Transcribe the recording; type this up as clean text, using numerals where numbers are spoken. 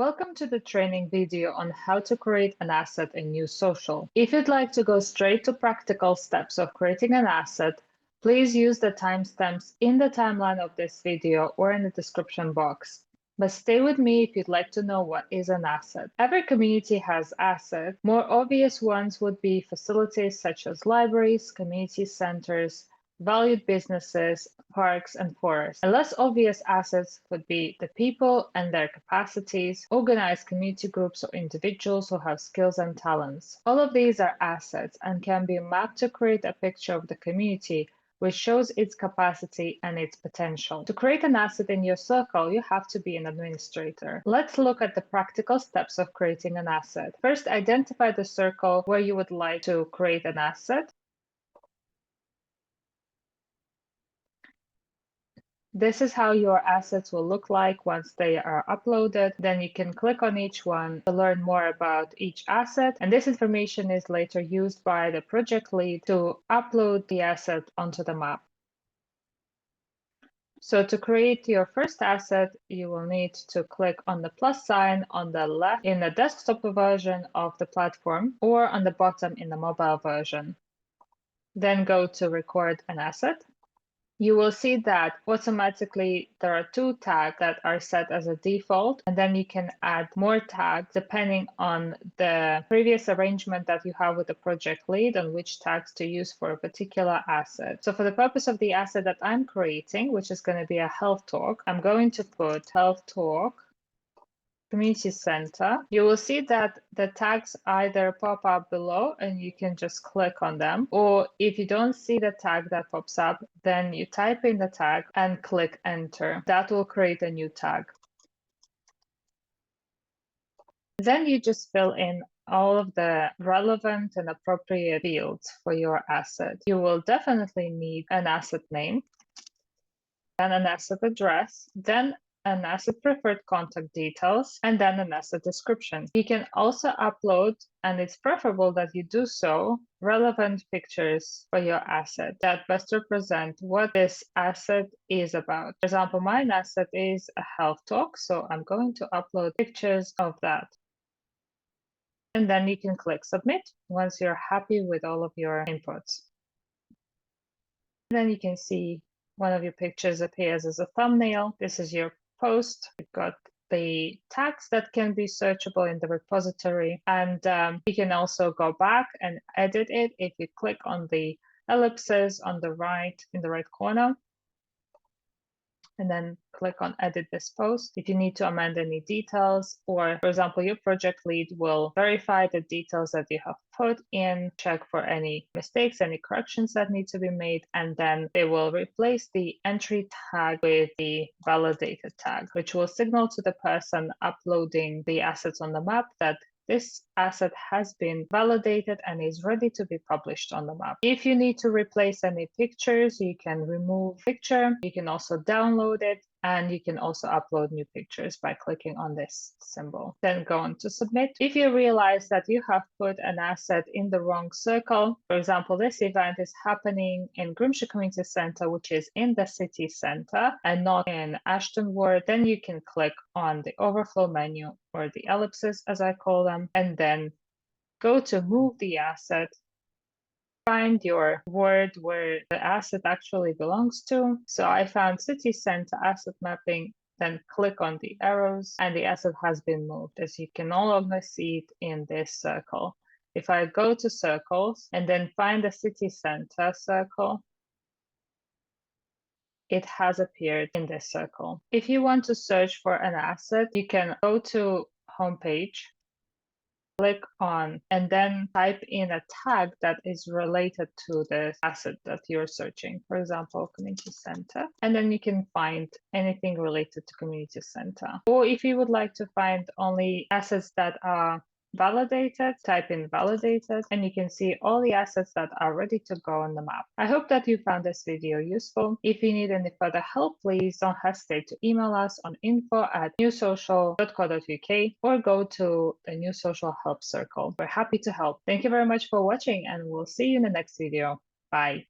Welcome to the training video on how to create an asset in NewsSocial. If you'd like to go straight to practical steps of creating an asset, please use the timestamps in the timeline of this video or in the description box. But stay with me if you'd like to know what is an asset. Every community has assets. More obvious ones would be facilities such as libraries, community centers, valued businesses, parks, and forests. And less obvious assets would be the people and their capacities, organized community groups or individuals who have skills and talents. All of these are assets and can be mapped to create a picture of the community which shows its capacity and its potential. To create an asset in your circle, you have to be an administrator. Let's look at the practical steps of creating an asset. First, identify the circle where you would like to create an asset. This is how your assets will look like once they are uploaded. Then you can click on each one to learn more about each asset. And this information is later used by the project lead to upload the asset onto the map. So to create your first asset, you will need to click on the plus sign on the left in the desktop version of the platform or on the bottom in the mobile version. Then go to record an asset. You will see that automatically there are two tags that are set as a default, and then you can add more tags depending on the previous arrangement that you have with the project lead on which tags to use for a particular asset. So for the purpose of the asset that I'm creating, which is going to be a health talk, I'm going to put health talk community center. You will see that the tags either pop up below and you can just click on them, or if you don't see the tag that pops up, then you type in the tag and click enter. That will create a new tag. Then you just fill in all of the relevant and appropriate fields for your asset. You will definitely need an asset name, then an asset address, then an asset preferred contact details, and then an asset description. You can also upload, and it's preferable that you do so, relevant pictures for your asset that best represent what this asset is about. For example, my asset is a health talk, so I'm going to upload pictures of that. And then you can click submit once you're happy with all of your inputs. Then you can see one of your pictures appears as a thumbnail. This is your post. You've got the tags that can be searchable in the repository, and you can also go back and edit it if you click on the ellipses on the right in the right corner, and then click on edit this post. If you need to amend any details, or for example, your project lead will verify the details that you have put in, check for any mistakes, any corrections that need to be made, and then they will replace the entry tag with the validated tag, which will signal to the person uploading the assets on the map that this asset has been validated and is ready to be published on the map. If you need to replace any pictures, you can remove picture. You can also download it, and you can also upload new pictures by clicking on this symbol. Then go on to submit. If you realize that you have put an asset in the wrong circle, for example, this event is happening in Grimshaw Community Center, which is in the city center and not in Ashton Ward, then you can click on the overflow menu, or the ellipses as I call them, and then go to move the asset. Find your word where the asset actually belongs to. So I found city center asset mapping, then click on the arrows, and the asset has been moved, as you can no longer see it in this circle. If I go to circles and then find the city center circle, it has appeared in this circle. If you want to search for an asset, you can go to homepage, click on, and then type in a tag that is related to the asset that you're searching. For example, community center, and then you can find anything related to community center. Or if you would like to find only assets that are validated, type in validated, and you can see all the assets that are ready to go on the map. I hope that you found this video useful. If you need any further help, please don't hesitate to email us on info@newsocial.co.uk or go to the NewsSocial Help Circle. We're happy to help. Thank you very much for watching, and we'll see you in the next video. Bye.